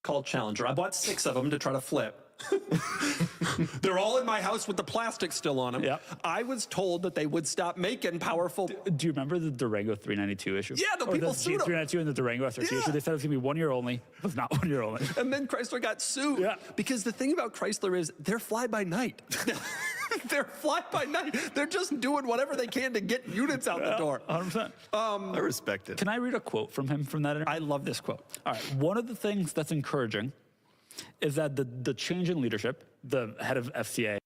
called Challenger. I bought 6 of them to try to flip. They're all in my house with the plastic still on them. Yep. I was told that they would stop making powerful. Do you remember the Durango 392 issue? Yeah, the people sued 392 and the Durango SRT issue. They said it was going to be 1 year only. It was not 1 year only. And then Chrysler got sued. Yeah. Because the thing about Chrysler is they're fly by night. They're fly by night. They're just doing whatever they can to get units out the door. 100%. I respect it. Can I read a quote from him from that interview? I love this quote. All right. One of the things that's encouraging is that the change in leadership, the head of FCA,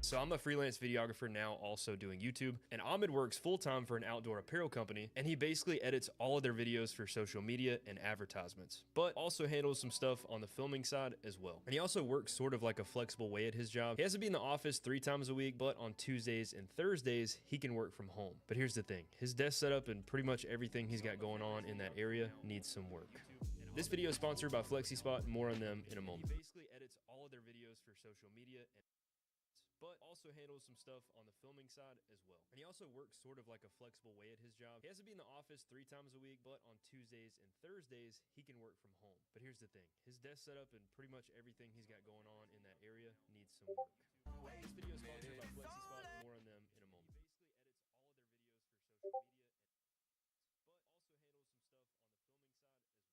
So I'm a freelance videographer now, also doing YouTube, and Ahmed works full-time for an outdoor apparel company, and he basically edits all of their videos for social media and advertisements, but also handles some stuff on the filming side as well. And he also works sort of like a flexible way at his job. He has to be in the office 3 times a week, but on Tuesdays and Thursdays, he can work from home. But here's the thing, his desk setup and pretty much everything he's got going on in that area needs some work. This video is sponsored by FlexiSpot, more on them in a moment. He basically edits all of their videos for social media and but also handles some stuff on the filming side as well. And he also works sort of like a flexible way at his job. He has to be in the office 3 times a week, but on Tuesdays and Thursdays, he can work from home. But here's the thing, his desk setup and pretty much everything he's got going on in that area needs some work. This video is sponsored by FlexiSpot, more on them in a moment. He basically edits all of their videos for social media, but also handles some stuff on the filming side as well. And he also...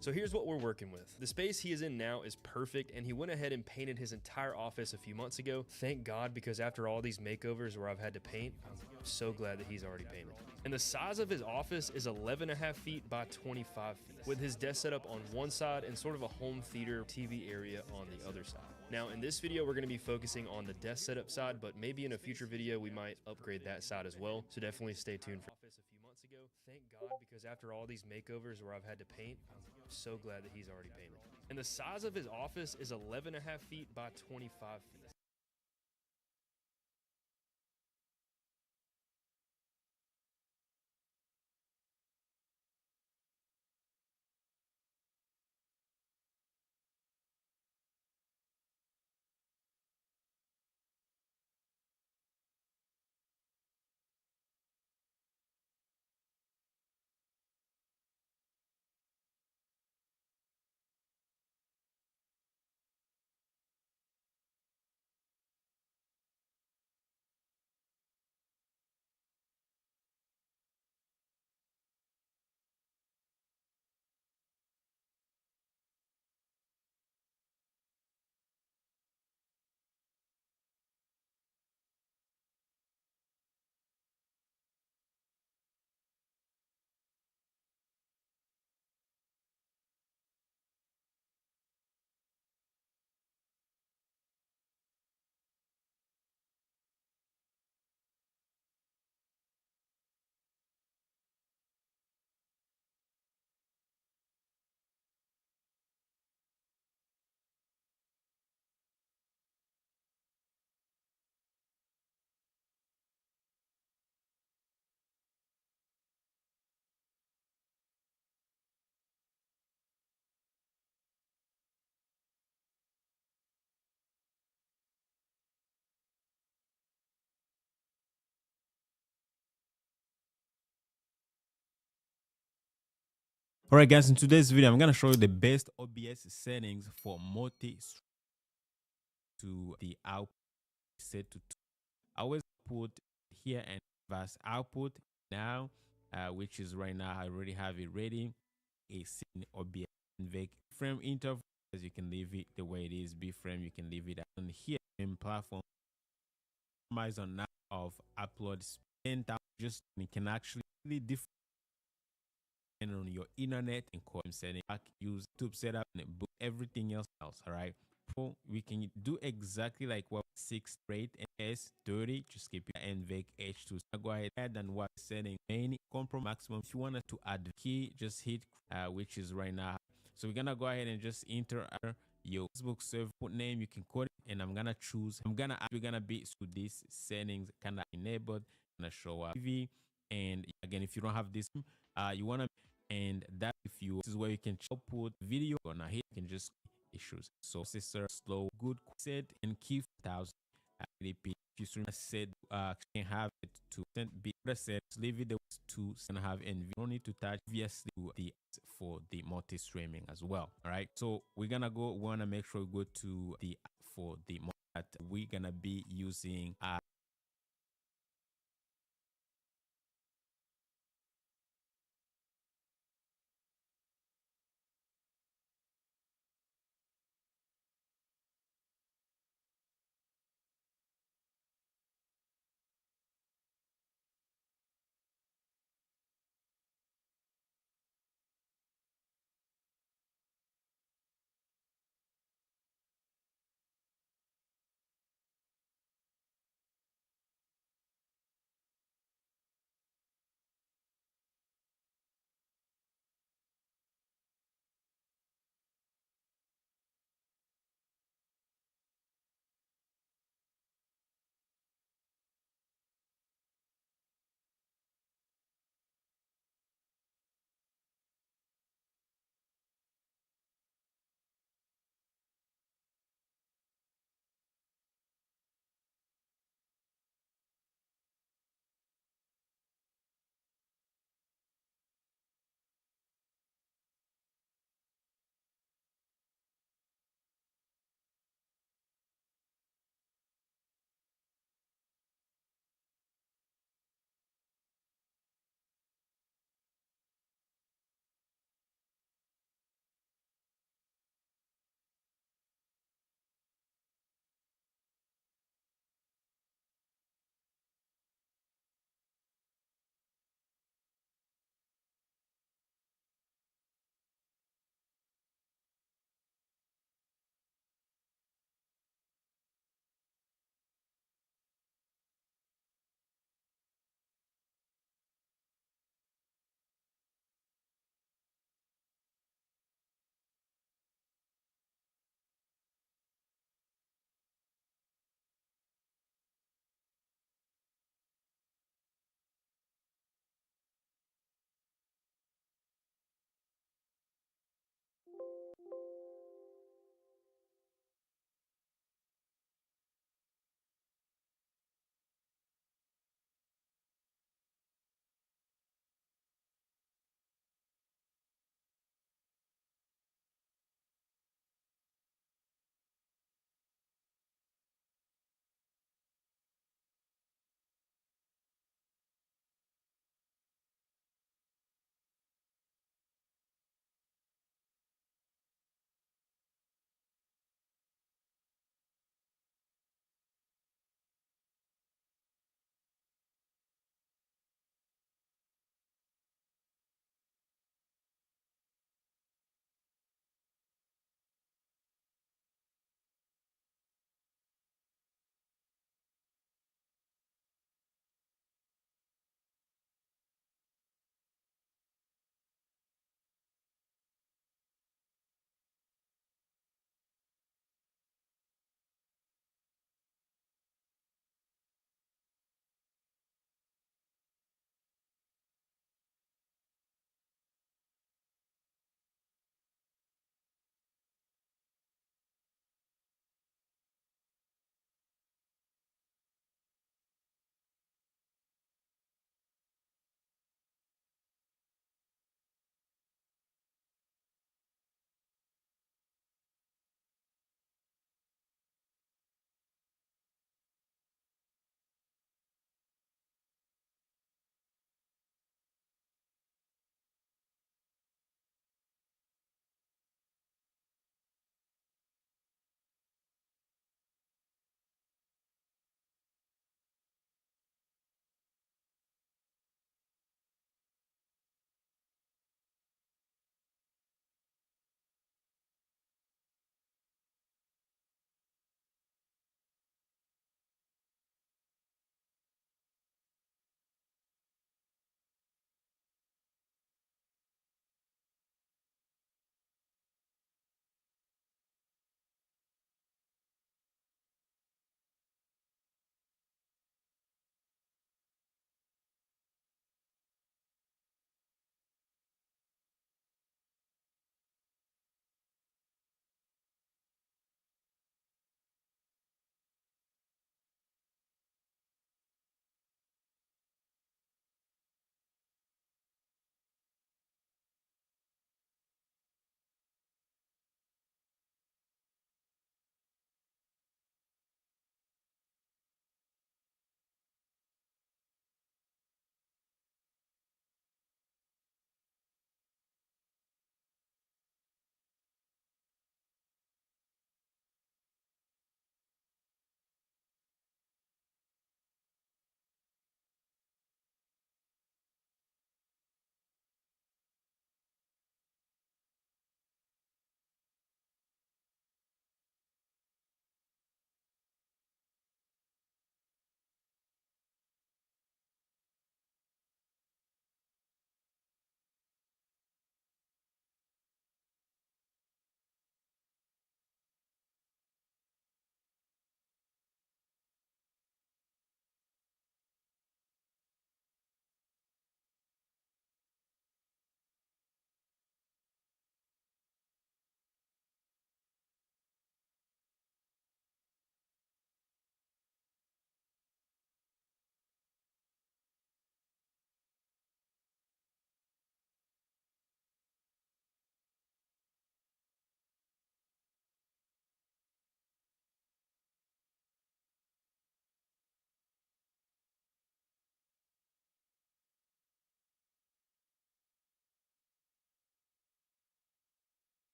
So here's what we're working with. The space he is in now is perfect, and he went ahead and painted his entire office a few months ago. Thank God, because after all these makeovers where I've had to paint, I'm so glad that he's already painted. And the size of his office is 11.5 feet by 25 feet, with his desk set up on one side and sort of a home theater TV area on the other side. Now in this video, we're gonna be focusing on the desk setup side, but maybe in a future video, we might upgrade that side as well. So definitely stay tuned for office a few months ago. thank God, because after all these makeovers where I've had to paint, I'm so glad that he's already painted. And the size of his office is 11.5 feet by 25 feet. Alright guys, in today's video, I'm gonna show you the best OBS settings for multi to the output set to 2. I always put here and advanced output now, which is right now. I already have it ready. A scene OBS VEC frame interval, as you can leave it the way it is. B frame, you can leave it on here in platform. Customize on now of upload 10,000. Just you can actually really different on your internet and call setting back, use YouTube setup and book everything else. All right, Pro, we can do exactly like what 6 rate and S30. Just keep your NVEC H2. So go ahead and what setting main compromise maximum. If you wanted to add key, just hit which is right now. So we're gonna go ahead and just enter your Facebook server name. You can code it, and I'm gonna choose. We're gonna be so these settings kind of enabled. Gonna show up TV. And again, if you don't have this, you wanna, and that if you, this is where you can output video on a hit, you can just issues. So processor slow, good set and key 1000 ADP. If you said can have it to be set, leave it to and have, and we don't need to touch obviously the for the multi-streaming as well. All right, so we're gonna go, we wanna make sure we go to the for the that we're gonna be using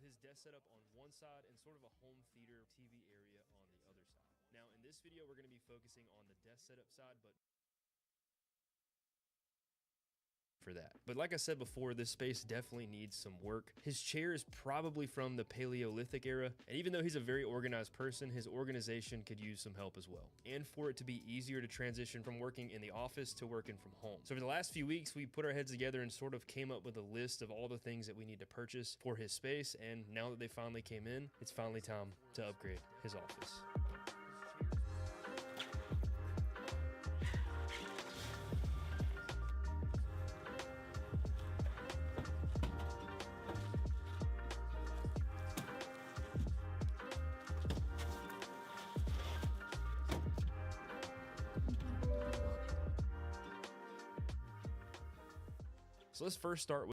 his desk setup on one side and sort of a home theater TV area on the other side. Now in this video, we're going to be focusing on the desk setup side, but for that. But like I said before, this space definitely needs some work. His chair is probably from the Paleolithic era, and even though he's a very organized person, his organization could use some help as well. And for it to be easier to transition from working in the office to working from home. So for the last few weeks, we put our heads together and sort of came up with a list of all the things that we need to purchase for his space, and now that they finally came in, it's finally time to upgrade his office. So let's first start with